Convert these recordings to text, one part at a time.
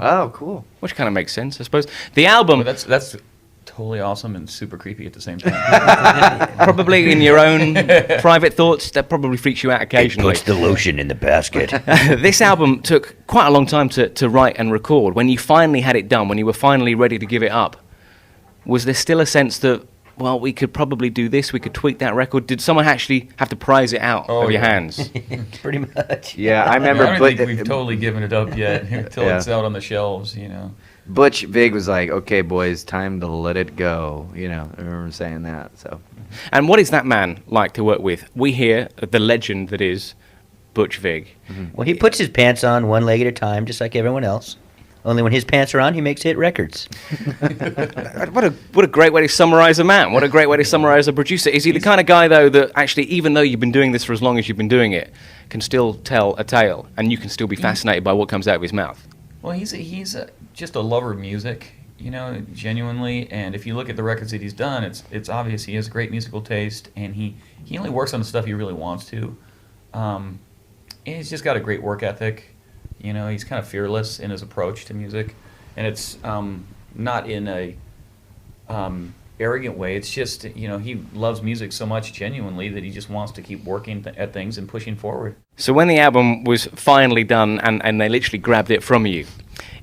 Oh, cool. which kind of makes sense, I suppose. The album, Well, that's totally awesome and super creepy at the same time. probably in your own private thoughts, that probably freaks you out occasionally. Puts the lotion in the basket. This album took quite a long time to write and record. When you finally had it done, when you were finally ready to give it up, was there still a sense that, well, we could probably do this, we could tweak that record? Did someone actually have to prize it out of your hands? Pretty much. Yeah, I remember. I don't think we've totally given it up yet until Yeah. it's out on the shelves, you know. Butch Vig was like, "Okay, boys, time to let it go." You know, I remember saying that. So, And what is that man like to work with? We hear the legend that is Butch Vig. Well, he puts his pants on one leg at a time, just like everyone else. Only when his pants are on, he makes hit records. What a great way to summarize a man. What a great way to summarize a producer. Is he the kind of guy, though, that actually, even though you've been doing this for as long as you've been doing it, can still tell a tale, and you can still be fascinated by what comes out of his mouth? Well, he's just a lover of music, you know, genuinely. And if you look at the records that he's done, it's obvious he has great musical taste, and he only works on the stuff he really wants to. And he's just got a great work ethic. You know, he's kind of fearless in his approach to music, and it's not in a arrogant way. It's just, you know, he loves music so much genuinely that he just wants to keep working at things and pushing forward. So when the album was finally done and they literally grabbed it from you,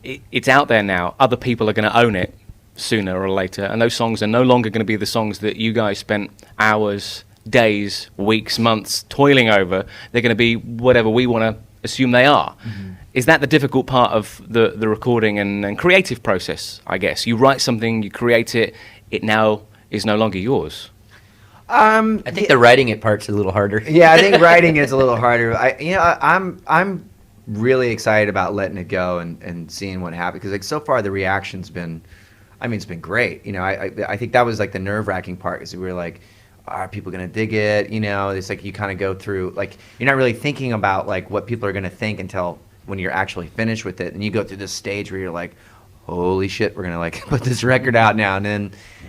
it's out there now. Other people are going to own it sooner or later, and those songs are no longer going to be the songs that you guys spent hours, days, weeks, months toiling over. They're going to be whatever we want to assume they are. Mm-hmm. Is that the difficult part of the recording and creative process, I guess? You write something, you create it, it now is no longer yours. I think the writing it part's a little harder. yeah, I think writing is a little harder. I'm really excited about letting it go and seeing what happens, because like so far the reaction's been, I mean, it's been great. You know, I think that was like the nerve-wracking part, is we were like, are people gonna dig it? You know, it's like you kind of go through, like, you're not really thinking about like what people are gonna think until when you're actually finished with it, and you go through this stage where you're like, holy shit, we're gonna like put this record out now, and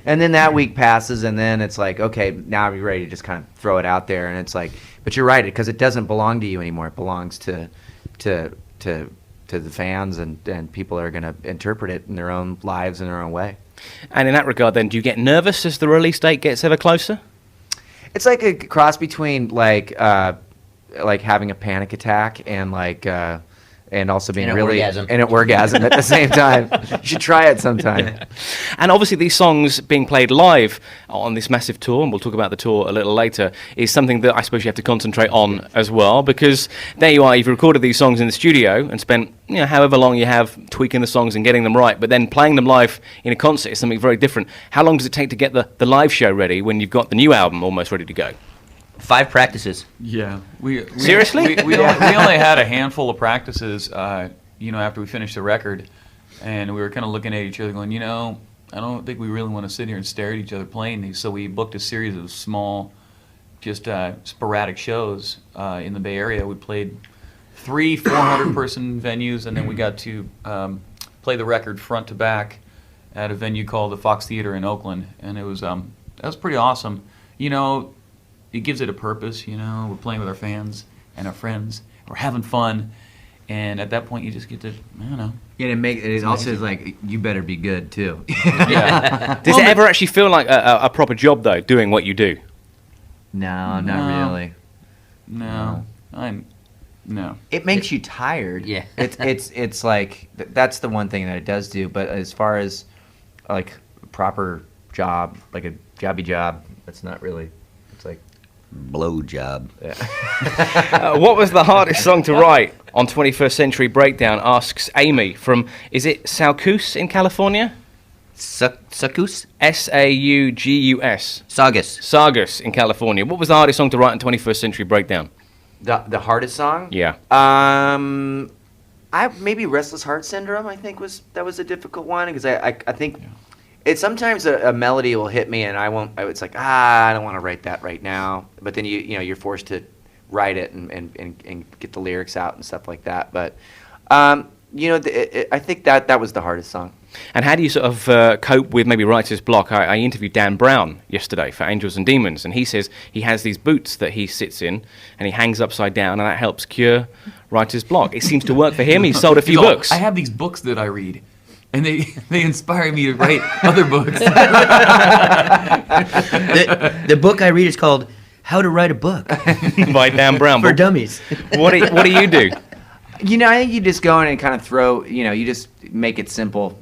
then that week passes, and then it's like, okay, now you're ready to just kind of throw it out there, and it's like, but you're right, because it doesn't belong to you anymore. It belongs to the fans, and people are gonna interpret it in their own lives in their own way. And in that regard, then, do you get nervous as the release date gets ever closer? It's like a cross between like having a panic attack and like and also being And an really orgasm. and an orgasm at the same time. You should try it sometime. And obviously these songs being played live on this massive tour, and we'll talk about the tour a little later, is something that I suppose you have to concentrate on as well, because there you are, you've recorded these songs in the studio and spent, you know, however long you have tweaking the songs and getting them right, but then playing them live in a concert is something very different. How long does it take to get the live show ready when you've got the new album almost ready to go? 5 practices. Yeah. Seriously? We only had a handful of practices, you know, after we finished the record, and we were kind of looking at each other going, you know, I don't think we really want to sit here and stare at each other playing these, so we booked a series of small, just sporadic shows in the Bay Area. We played 3 400-person venues, and then we got to play the record front to back at a venue called the Fox Theater in Oakland, and it was that was pretty awesome. You know, it gives it a purpose, you know. We're playing with our fans and our friends. We're having fun, and at that point, you just get to, I don't know. Yeah, it also is like, you better be good too. Yeah. Does it ever actually feel like a proper job, though, doing what you do? No, not No. really. No. No. It makes you tired. Yeah. It's like that's the one thing that it does do. But as far as like a proper job, like a jobby job, that's not really. It's like Blow job. What was the hardest song to write on 21st Century Breakdown, asks Amy from, is it Saugus in California? Saugus? Saugus. Saugus. Saugus in California. What was the hardest song to write on 21st Century Breakdown? the hardest song. Yeah. I maybe Restless Heart Syndrome. I think was a difficult one, because I think. It's sometimes a melody will hit me and I won't. It's like I don't want to write that right now. But then you're forced to write it and get the lyrics out and stuff like that. But I think that was the hardest song. And how do you sort of cope with maybe writer's block? I interviewed Dan Brown yesterday for Angels and Demons, and he says he has these boots that he sits in and he hangs upside down, and that helps cure writer's block. It seems to work for him. He's sold a few books. I have these books that I read, and they inspire me to write other books. The book I read is called How to Write a Book By Dan Brown. for But Dummies. what do you do? I think you just go in and kind of throw, you just make it simple.